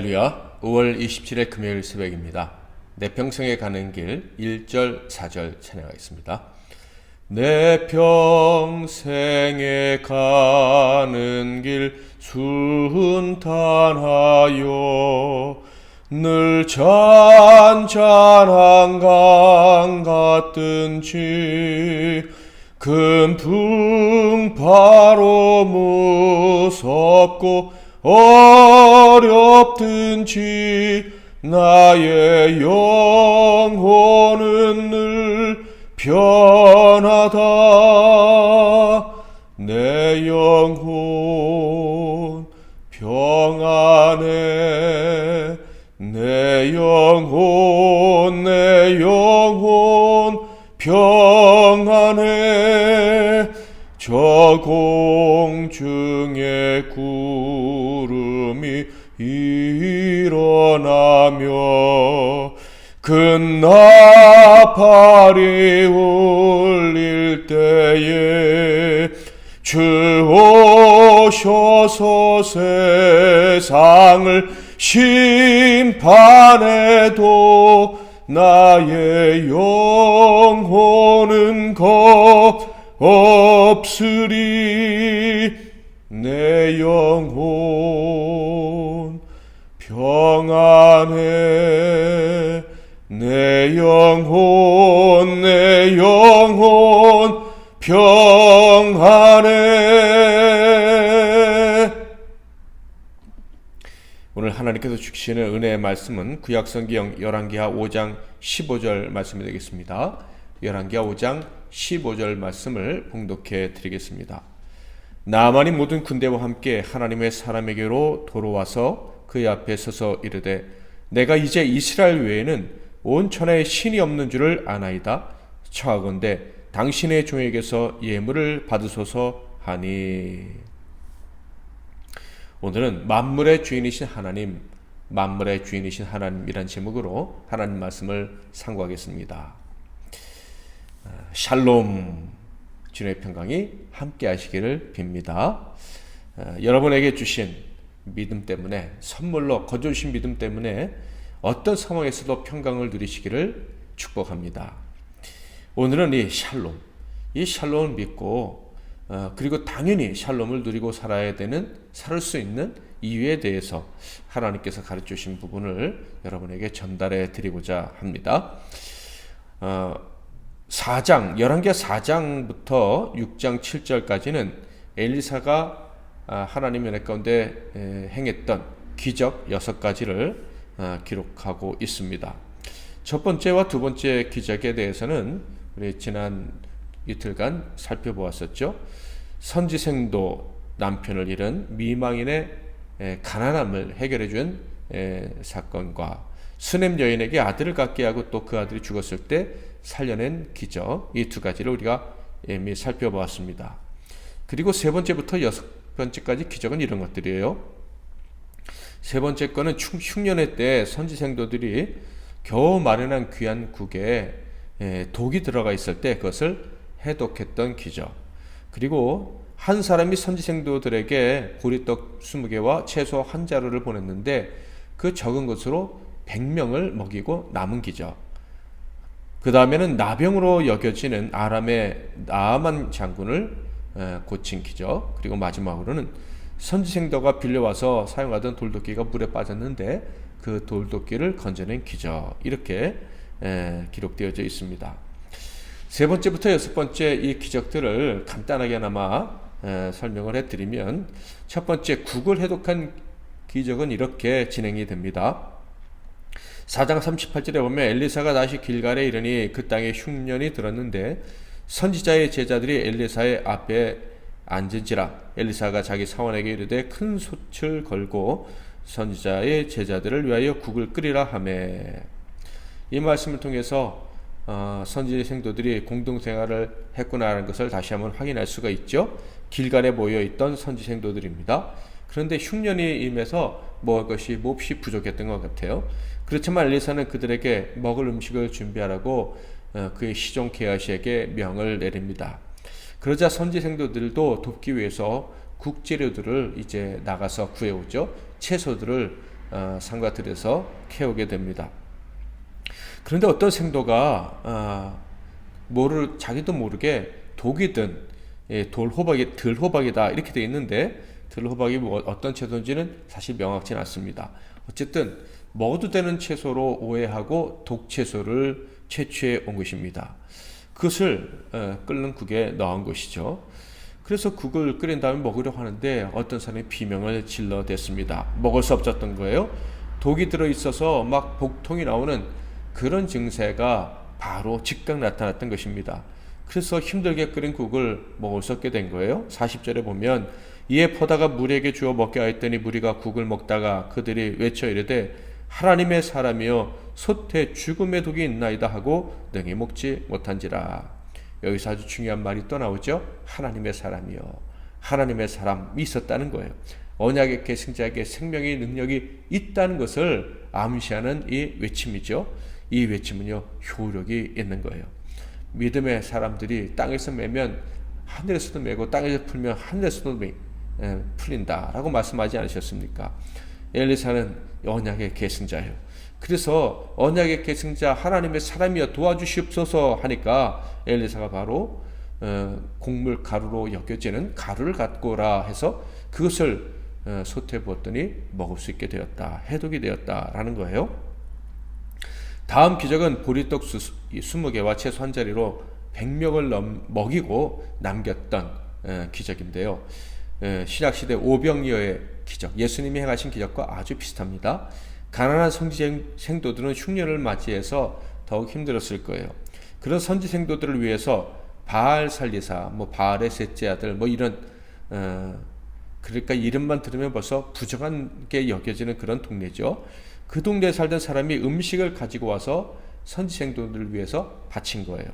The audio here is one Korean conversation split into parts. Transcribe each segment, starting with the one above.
할렐루야. 5월 27일 금요일 새벽입니다. 내 평생에 가는 길 1절 4절 찬양하겠습니다. 내 평생에 가는 길 순탄하여 늘 잔잔한 강 같든지 큰 풍파로 무섭고 어렵든지 나의 영혼은 늘 편하다. 내 영혼 평안해. 내 영혼 평안해. 저 공중에 구름이 일어나며 큰 나팔이 울릴 때에 주 오셔서 세상을 심판해도 나의 영혼은 없으리. 내 영혼 평안해. 내 영혼 평안해. 오늘 하나님께서 주시는 은혜의 말씀은 구약성경 열왕기하 5장 15절 말씀이 되겠습니다. 열왕기하 5장 15절 말씀을 봉독해 드리겠습니다. 나아만이 모든 군대와 함께 하나님의 사람에게로 돌아와서 그의 앞에 서서 이르되 내가 이제 이스라엘 외에는 온 천하에 신이 없는 줄을 아나이다. 청하건대 당신의 종에게서 예물을 받으소서 하니. 오늘은 만물의 주인이신 하나님, 만물의 주인이신 하나님이란 제목으로 하나님 말씀을 상고하겠습니다. 샬롬, 주님의 평강이 함께 하시기를 빕니다. 여러분에게 주신 믿음 때문에, 선물로 거저주신 믿음 때문에 어떤 상황에서도 평강을 누리시기를 축복합니다. 오늘은 이 샬롬을 믿고 그리고 당연히 샬롬을 누리고 살을 수 있는 이유에 대해서 하나님께서 가르쳐 주신 부분을 여러분에게 전달해 드리고자 합니다. 11기하 4장부터 6장 7절까지는 엘리사가 하나님의 은혜 가운데 행했던 기적 6가지를 기록하고 있습니다. 첫 번째와 두 번째 기적에 대해서는 우리 지난 이틀간 살펴보았었죠. 선지생도 남편을 잃은 미망인의 가난함을 해결해 준 사건과 수넴 여인에게 아들을 갖게 하고 또 그 아들이 죽었을 때 살려낸 기적, 이 두 가지를 우리가 이미 살펴보았습니다. 그리고 세 번째부터 여섯 번째까지 기적은 이런 것들이에요. 세 번째 거는 흉년의 때 선지생도들이 겨우 마련한 귀한 국에 독이 들어가 있을 때 그것을 해독했던 기적. 그리고 한 사람이 선지생도들에게 보리떡 20개와 채소 1자루를 보냈는데 그 적은 것으로 100명을 먹이고 남은 기적. 그 다음에는 나병으로 여겨지는 아람의 나아만 장군을 고친 기적. 그리고 마지막으로는 선지생도가 빌려와서 사용하던 돌도끼가 물에 빠졌는데 그 돌도끼를 건져낸 기적. 이렇게 기록되어져 있습니다. 세 번째부터 여섯 번째 이 기적들을 간단하게나마 설명을 해드리면, 첫 번째 국을 해독한 기적은 이렇게 진행이 됩니다. 4장 38절에 보면 엘리사가 다시 길갈에 이르니 그 땅에 흉년이 들었는데 선지자의 제자들이 엘리사의 앞에 앉은지라. 엘리사가 자기 사원에게 이르되 큰 솥을 걸고 선지자의 제자들을 위하여 국을 끓이라 하매. 이 말씀을 통해서 선지자 생도들이 공동생활을 했구나라는 것을 다시 한번 확인할 수가 있죠. 길갈에 모여있던 선지 생도들입니다. 그런데 흉년이 임해서 먹을 것이 몹시 부족했던 것 같아요. 그렇지만 엘리사는 그들에게 먹을 음식을 준비하라고 그의 시종 게하시에게 명을 내립니다. 그러자 선지 생도들도 돕기 위해서 국재료들을 이제 나가서 구해오죠. 채소들을 상과 들여서 캐오게 됩니다. 그런데 어떤 생도가 자기도 모르게 독이 든 들호박이다 이렇게 되어 있는데, 들호박이 어떤 채소인지는 사실 명확치는 않습니다. 어쨌든 먹어도 되는 채소로 오해하고 독채소를 채취해 온 것입니다. 그것을 끓는 국에 넣은 것이죠. 그래서 국을 끓인 다음에 먹으려고 하는데 어떤 사람이 비명을 질러댔습니다. 먹을 수 없었던 거예요. 독이 들어있어서 막 복통이 나오는 그런 증세가 바로 즉각 나타났던 것입니다. 그래서 힘들게 끓인 국을 먹을 수 없게 된 거예요. 40절에 보면 이에 포다가 무리에게 주어 먹게 하였더니 무리가 국을 먹다가 그들이 외쳐 이르되 하나님의 사람이여 솥에 죽음의 독이 있나이다 하고 능히 먹지 못한지라. 여기서 아주 중요한 말이 또 나오죠. 하나님의 사람이요. 하나님의 사람이 있었다는 거예요. 언약의 계승자에게 생명의 능력이 있다는 것을 암시하는 이 외침이죠. 이 외침은요, 효력이 있는 거예요. 믿음의 사람들이 땅에서 매면 하늘에서도 매고 땅에서 풀면 하늘에서도 풀린다라고 말씀하지 않으셨습니까? 엘리사는 언약의 계승자예요. 그래서 언약의 계승자 하나님의 사람이여 도와주시옵소서 하니까 엘리사가 바로 곡물 가루로 여겨지는 가루를 갖고 오라 해서 그것을 솥에 부었더니 먹을 수 있게 되었다. 해독이 되었다라는 거예요. 다음 기적은 보리떡 20개와 채소 한 자리로 100명을 먹이고 남겼던 기적인데요. 신약시대 오병이어의 기적, 예수님이 행하신 기적과 아주 비슷합니다. 가난한 선지생도들은 흉년을 맞이해서 더욱 힘들었을 거예요. 그런 선지생도들을 위해서 바알 살리사, 바알의 셋째 아들, 이런 그러니까 이름만 들으면 벌써 부정한 게 여겨지는 그런 동네죠. 그 동네에 살던 사람이 음식을 가지고 와서 선지생도들을 위해서 바친 거예요.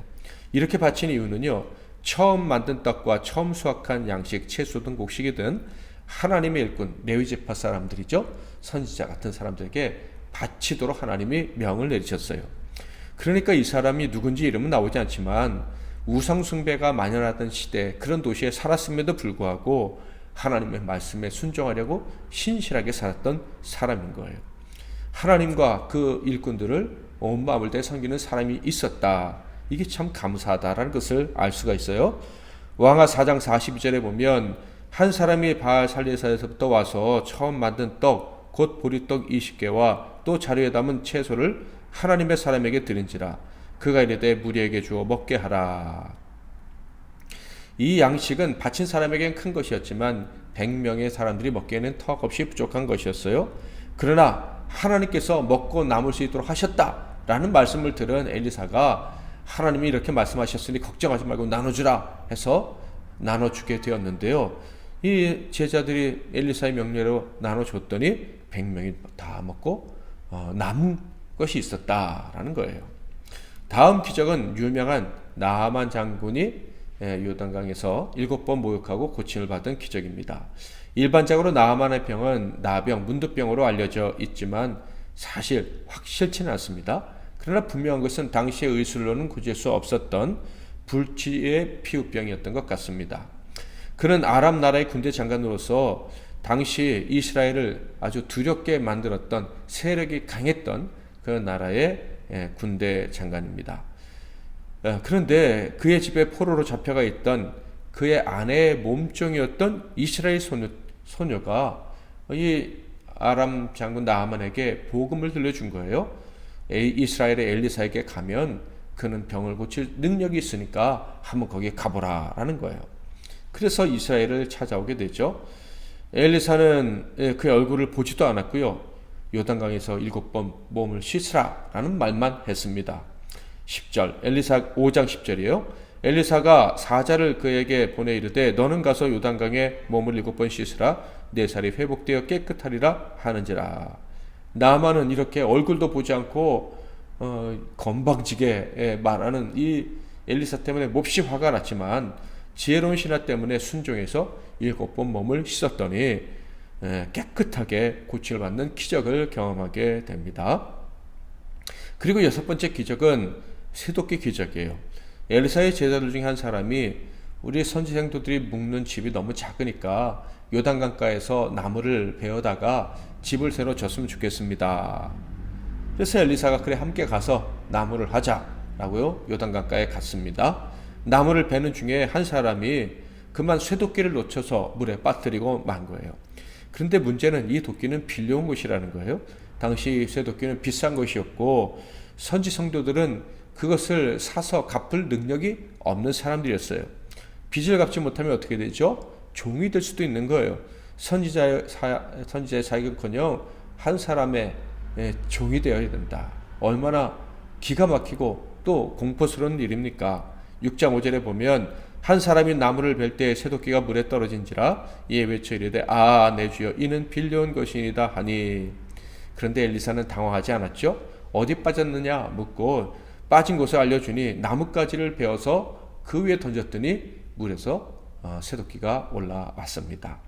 이렇게 바친 이유는요, 처음 만든 떡과 처음 수확한 양식, 채소든 곡식이든 하나님의 일꾼, 레위지파 사람들이죠. 선지자 같은 사람들에게 바치도록 하나님이 명을 내리셨어요. 그러니까 이 사람이 누군지 이름은 나오지 않지만 우상숭배가 만연하던 시대, 그런 도시에 살았음에도 불구하고 하나님의 말씀에 순종하려고 신실하게 살았던 사람인 거예요. 하나님과 그 일꾼들을 온 마음을 다해 섬기는 사람이 있었다. 이게 참 감사하다라는 것을 알 수가 있어요. 왕하 4장 42절에 보면 한 사람이 바알 살리사에서부터 와서 처음 만든 떡, 곧 보리떡 20개와 또 자루에 담은 채소를 하나님의 사람에게 드린지라. 그가 이르되 무리에게 주어 먹게 하라. 이 양식은 바친 사람에겐 큰 것이었지만 100명의 사람들이 먹기에는 턱없이 부족한 것이었어요. 그러나 하나님께서 먹고 남을 수 있도록 하셨다라는 말씀을 들은 엘리사가 하나님이 이렇게 말씀하셨으니 걱정하지 말고 나눠주라 해서 나눠주게 되었는데요. 이 제자들이 엘리사의 명령으로 나눠줬더니 100명이 다 먹고 남은 것이 있었다라는 거예요. 다음 기적은 유명한 나아만 장군이 요단강에서 7번 모욕하고 고침을 받은 기적입니다. 일반적으로 나아만의 병은 나병, 문두병으로 알려져 있지만 사실 확실치는 않습니다. 그러나 분명한 것은 당시의 의술로는 구제할 수 없었던 불치의 피부병이었던 것 같습니다. 그는 아람 나라의 군대 장관으로서 당시 이스라엘을 아주 두렵게 만들었던 세력이 강했던 그 나라의 군대 장관입니다. 그런데 그의 집에 포로로 잡혀가 있던 그의 아내의 몸종이었던 이스라엘 소녀가 이 아람 장군 나아만에게 복음을 들려준 거예요. 이스라엘의 엘리사에게 가면 그는 병을 고칠 능력이 있으니까 한번 거기에 가보라 라는 거예요. 그래서 이스라엘을 찾아오게 되죠. 엘리사는 그의 얼굴을 보지도 않았고요. 요단강에서 7번 몸을 씻으라 라는 말만 했습니다. 10절, 엘리사 5장 10절이에요. 엘리사가 사자를 그에게 보내 이르되 너는 가서 요단강에 몸을 7번 씻으라 내 살이 회복되어 깨끗하리라 하는지라. 나아만은 이렇게 얼굴도 보지 않고 건방지게 말하는 이 엘리사 때문에 몹시 화가 났지만 지혜로운 신하 때문에 순종해서 7번 몸을 씻었더니 깨끗하게 고침을 받는 기적을 경험하게 됩니다. 그리고 6번째 기적은 세독기 기적이에요. 엘리사의 제자들 중에 한 사람이 우리 선지 생도들이 묵는 집이 너무 작으니까 요단강가에서 나무를 베어다가 집을 새로 졌으면 좋겠습니다. 그래서 엘리사가 그래 함께 가서 나무를 하자라고요. 요단강가에 갔습니다. 나무를 베는 중에 한 사람이 그만 쇠도끼를 놓쳐서 물에 빠뜨리고 만 거예요. 그런데 문제는 이 도끼는 빌려온 것이라는 거예요. 당시 쇠도끼는 비싼 것이었고 선지 성도들은 그것을 사서 갚을 능력이 없는 사람들이었어요. 빚을 갚지 못하면 어떻게 되죠? 종이 될 수도 있는 거예요. 선지자의 사역은커녕 한 사람의 종이 되어야 된다. 얼마나 기가 막히고 또 공포스러운 일입니까? 6장 5절에 보면 한 사람이 나무를 벨 때 쇠도끼가 물에 떨어진지라 이에 외쳐 이르되 내 주여 이는 빌려온 것이니이다 하니. 그런데 엘리사는 당황하지 않았죠. 어디 빠졌느냐 묻고 빠진 곳을 알려주니 나뭇가지를 베어서 그 위에 던졌더니 물에서 쇠도끼가 올라왔습니다.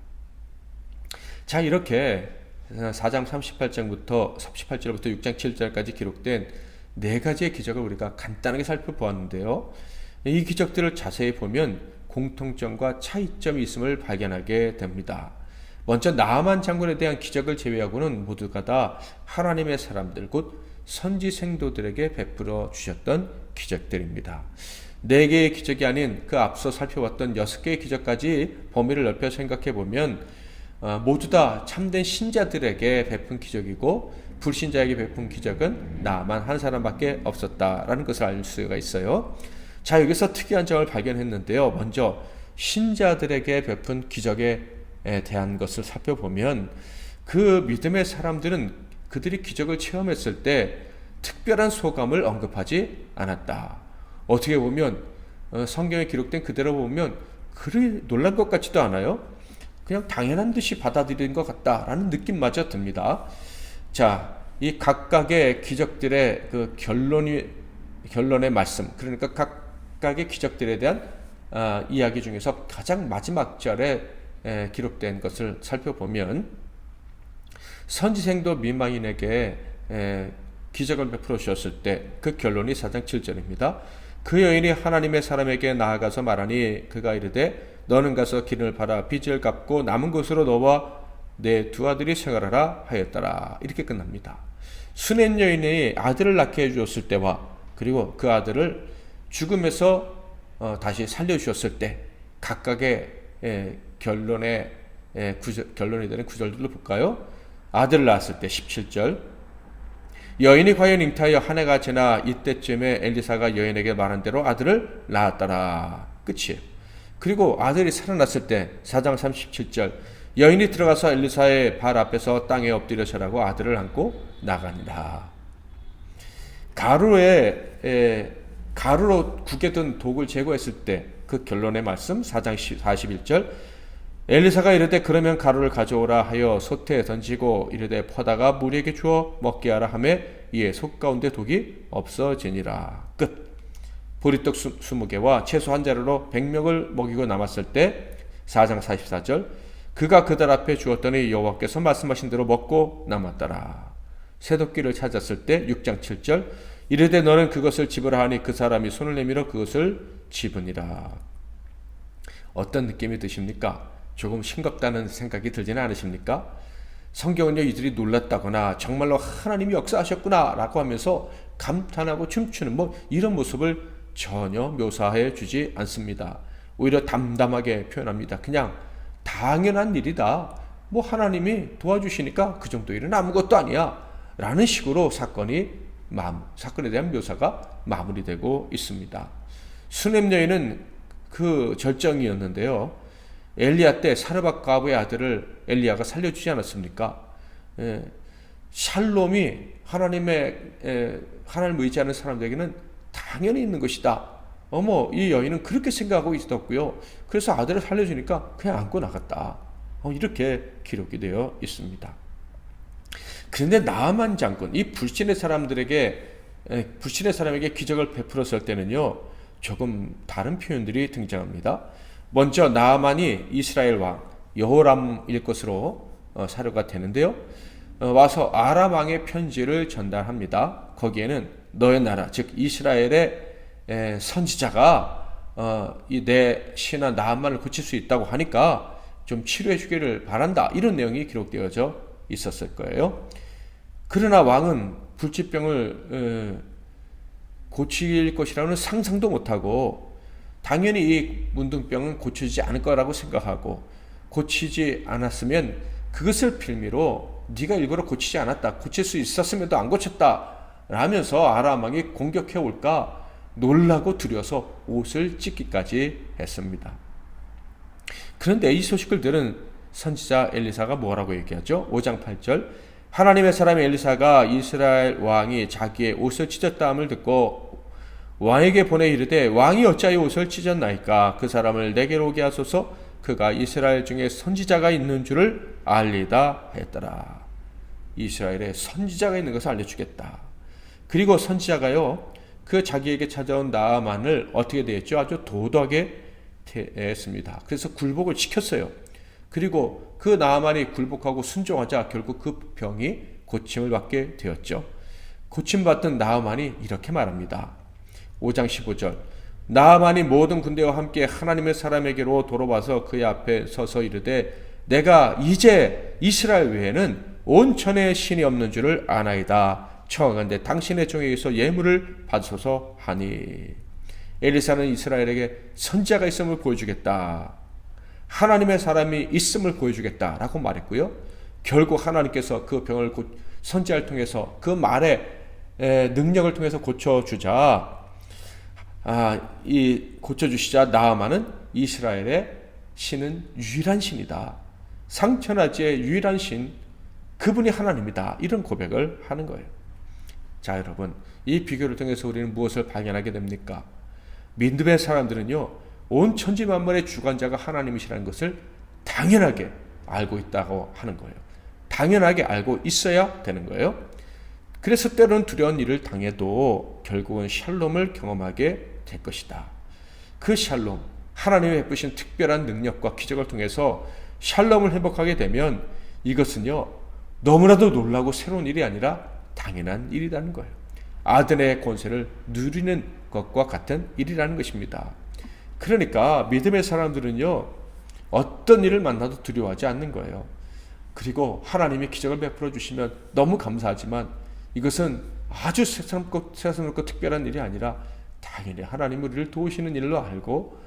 자, 이렇게 4장 38절부터 6장 7절까지 기록된 네 가지의 기적을 우리가 간단하게 살펴보았는데요. 이 기적들을 자세히 보면 공통점과 차이점이 있음을 발견하게 됩니다. 먼저 나아만 장군에 대한 기적을 제외하고는 모두가 다 하나님의 사람들 곧 선지 생도들에게 베풀어 주셨던 기적들입니다. 4개의 기적이 아닌 그 앞서 살펴봤던 6개의 기적까지 범위를 넓혀 생각해 보면 모두 다 참된 신자들에게 베푼 기적이고 불신자에게 베푼 기적은 나만 한 사람밖에 없었다라는 것을 알 수가 있어요. 자, 여기서 특이한 점을 발견했는데요. 먼저 신자들에게 베푼 기적에 대한 것을 살펴보면 그 믿음의 사람들은 그들이 기적을 체험했을 때 특별한 소감을 언급하지 않았다. 어떻게 보면 성경에 기록된 그대로 보면 그리 놀란 것 같지도 않아요. 그냥 당연한 듯이 받아들이는 것 같다라는 느낌마저 듭니다. 자, 이 각각의 기적들의 그 결론의 말씀, 그러니까 각각의 기적들에 대한 이야기 중에서 가장 마지막 절에 기록된 것을 살펴보면 선지생도 미망인에게 기적을 베풀어 주셨을 때 그 결론이 4장 7절입니다. 그 여인이 하나님의 사람에게 나아가서 말하니 그가 이르되 너는 가서 기름을 팔아 빚을 갚고 남은 것으로 너와 내 두 아들이 생활하라 하였더라. 이렇게 끝납니다. 수낸 여인이 아들을 낳게 해주었을 때와 그리고 그 아들을 죽음에서 다시 살려주셨을 때 각각의 결론이 되는 구절들로 볼까요? 아들을 낳았을 때 17절 여인이 과연 잉태하여 한 해가 지나 이때쯤에 엘리사가 여인에게 말한 대로 아들을 낳았더라. 끝이에요. 그리고 아들이 살아났을 때 4장 37절 여인이 들어가서 엘리사의 발 앞에서 땅에 엎드려 절하고 아들을 안고 나가니라. 가루로 국에 든 독을 제거했을 때 그 결론의 말씀 4장 41절 엘리사가 이르되 그러면 가루를 가져오라 하여 솥에 던지고 이르되 퍼다가 무리에게 주어 먹게 하라 하며 이에 솥 가운데 독이 없어지니라. 끝. 보리떡 20개와 채소 한 자루로 100명을 먹이고 남았을 때 4장 44절 그가 그들 앞에 주었더니 여호와께서 말씀하신 대로 먹고 남았더라. 새도끼를 찾았을 때 6장 7절 이르되 너는 그것을 집으라 하니 그 사람이 손을 내밀어 그것을 집으니라. 어떤 느낌이 드십니까? 조금 싱겁다는 생각이 들지는 않으십니까? 성경은요 이들이 놀랐다거나 정말로 하나님이 역사하셨구나 라고 하면서 감탄하고 춤추는 이런 모습을 전혀 묘사해 주지 않습니다. 오히려 담담하게 표현합니다. 그냥 당연한 일이다. 하나님이 도와주시니까 그 정도 일은 아무것도 아니야 라는 식으로 사건에 대한 묘사가 마무리되고 있습니다. 수넴 여인은 그 절정이었는데요. 엘리야 때 사르밧 과부의 아들을 엘리야가 살려주지 않았습니까? 샬롬이 하나님을 의지하는 사람들에게는 당연히 있는 것이다. 이 여인은 그렇게 생각하고 있었고요. 그래서 아들을 살려주니까 그냥 안고 나갔다. 이렇게 기록이 되어 있습니다. 그런데 나아만 장군, 이 불신의 사람에게 기적을 베풀었을 때는요, 조금 다른 표현들이 등장합니다. 먼저 나아만이 이스라엘 왕 여호람일 것으로 사료가 되는데요. 와서 아람 왕의 편지를 전달합니다. 거기에는 너의 나라 즉 이스라엘의 선지자가 이 내 시나 나만을 고칠 수 있다고 하니까 좀 치료해 주기를 바란다. 이런 내용이 기록되어져 있었을 거예요. 그러나 왕은 불치병을 고칠 것이라는 상상도 못하고 당연히 이 문둥병은 고쳐지지 않을 거라고 생각하고 고치지 않았으면 그것을 빌미로 네가 일부러 고치지 않았다. 고칠 수 있었음에도 안 고쳤다. 라면서 아람 왕이 공격해 올까 놀라고 두려워서 옷을 찢기까지 했습니다. 그런데 이 소식을 들은 선지자 엘리사가 뭐라고 얘기하죠? 5장 8절 하나님의 사람 엘리사가 이스라엘 왕이 자기의 옷을 찢었다함을 듣고 왕에게 보내 이르되 왕이 어찌하여 옷을 찢었나이까 그 사람을 내게로 오게 하소서 그가 이스라엘 중에 선지자가 있는 줄을 알리다 했더라. 이스라엘에 선지자가 있는 것을 알려주겠다. 그리고 선지자가요 그 자기에게 찾아온 나아만을 어떻게 대했죠? 아주 도도하게 대했습니다. 그래서 굴복을 시켰어요. 그리고 그 나아만이 굴복하고 순종하자 결국 그 병이 고침을 받게 되었죠. 고침받던 나아만이 이렇게 말합니다. 5장 15절 나아만이 모든 군대와 함께 하나님의 사람에게로 돌아와서 그의 앞에 서서 이르되 내가 이제 이스라엘 외에는 온 천에 신이 없는 줄을 아나이다. 청하건대 당신의 종에게서 예물을 받으소서 하니 엘리사는 이스라엘에게 선지자가 있음을 보여주겠다. 하나님의 사람이 있음을 보여주겠다 라고 말했고요. 결국 하나님께서 그 병을 선지자를 통해서 그 말의 능력을 통해서 고쳐주자 고쳐주시자 나아만은 이스라엘의 신은 유일한 신이다. 상천하지의 유일한 신 그분이 하나님이다. 이런 고백을 하는 거예요. 자 여러분 이 비교를 통해서 우리는 무엇을 발견하게 됩니까? 믿음의 사람들은요 온 천지 만물의 주관자가 하나님이시라는 것을 당연하게 알고 있다고 하는 거예요. 당연하게 알고 있어야 되는 거예요. 그래서 때로는 두려운 일을 당해도 결국은 샬롬을 경험하게 될 것이다. 그 샬롬, 하나님의 베푸신 특별한 능력과 기적을 통해서 샬롬을 회복하게 되면 이것은요 너무나도 놀라고 새로운 일이 아니라 당연한 일이라는 거예요. 아들의 권세를 누리는 것과 같은 일이라는 것입니다. 그러니까 믿음의 사람들은요 어떤 일을 만나도 두려워하지 않는 거예요. 그리고 하나님이 기적을 베풀어 주시면 너무 감사하지만 이것은 아주 새삼스럽고 특별한 일이 아니라 당연히 하나님 우리를 도우시는 일로 알고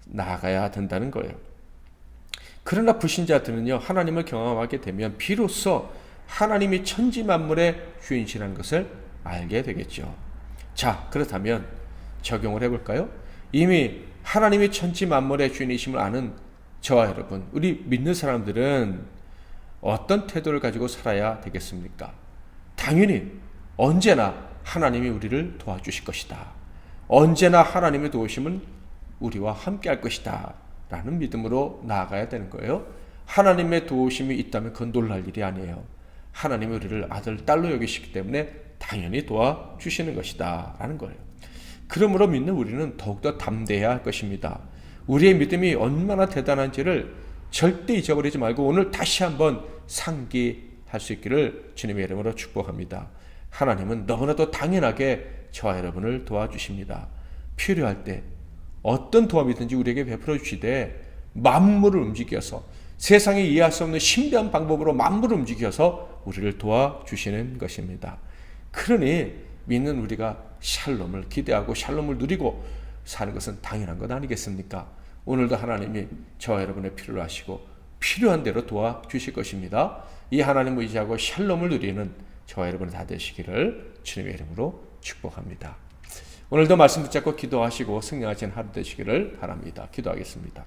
나아가야 된다는 거예요. 그러나 불신자들은요 하나님을 경험하게 되면 비로소 하나님이 천지 만물의 주인이시라는 것을 알게 되겠죠. 자 그렇다면 적용을 해볼까요? 이미 하나님이 천지 만물의 주인이심을 아는 저와 여러분 우리 믿는 사람들은 어떤 태도를 가지고 살아야 되겠습니까? 당연히 언제나 하나님이 우리를 도와주실 것이다. 언제나 하나님의 도우심은 우리와 함께 할 것이다 라는 믿음으로 나아가야 되는 거예요. 하나님의 도우심이 있다면 그건 놀랄 일이 아니에요. 하나님이 우리를 아들, 딸로 여기시기 때문에 당연히 도와주시는 것이다 라는 거예요. 그러므로 믿는 우리는 더욱더 담대해야 할 것입니다. 우리의 믿음이 얼마나 대단한지를 절대 잊어버리지 말고 오늘 다시 한번 상기할 수 있기를 주님의 이름으로 축복합니다. 하나님은 너무나도 당연하게 저와 여러분을 도와주십니다. 필요할 때 어떤 도움이든지 우리에게 베풀어 주시되 만물을 움직여서 세상에 이해할 수 없는 신비한 방법으로 만물을 움직여서 우리를 도와주시는 것입니다. 그러니 믿는 우리가 샬롬을 기대하고 샬롬을 누리고 사는 것은 당연한 것 아니겠습니까? 오늘도 하나님이 저와 여러분의 필요를 아시고 필요한 대로 도와주실 것입니다. 이 하나님을 의지하고 샬롬을 누리는 저와 여러분 다 되시기를 주님의 이름으로 축복합니다. 오늘도 말씀 붙잡고 기도하시고 승리하신 하루 되시기를 바랍니다. 기도하겠습니다.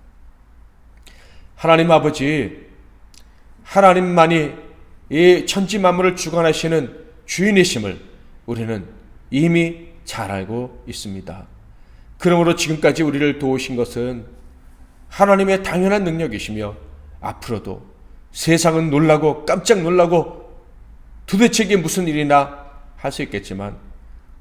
하나님 아버지, 하나님만이 이 천지 만물을 주관하시는 주인이심을 우리는 이미 잘 알고 있습니다. 그러므로 지금까지 우리를 도우신 것은 하나님의 당연한 능력이시며 앞으로도 세상은 놀라고 깜짝 놀라고 도대체 이게 무슨 일이나 할 수 있겠지만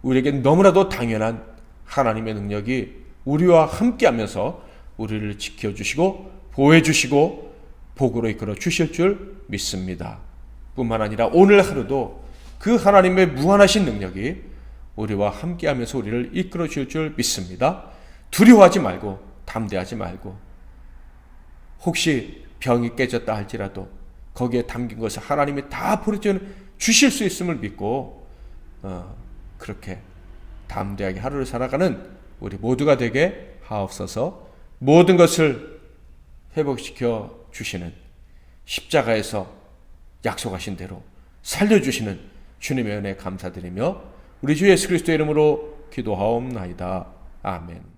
우리에게 너무나도 당연한 하나님의 능력이 우리와 함께하면서 우리를 지켜주시고 보호해주시고 복으로 이끌어 주실 줄 믿습니다. 뿐만 아니라 오늘 하루도 그 하나님의 무한하신 능력이 우리와 함께하면서 우리를 이끌어 주실 줄 믿습니다. 두려워하지 말고 담대하지 말고 혹시 병이 깨졌다 할지라도 거기에 담긴 것을 하나님이 다 풀어주실 수 있음을 믿고 그렇게 담대하게 하루를 살아가는 우리 모두가 되게 하옵소서. 모든 것을 회복시켜 주시는 십자가에서 약속하신 대로 살려주시는 주님의 은혜에 감사드리며 우리 주 예수 그리스도의 이름으로 기도하옵나이다. 아멘.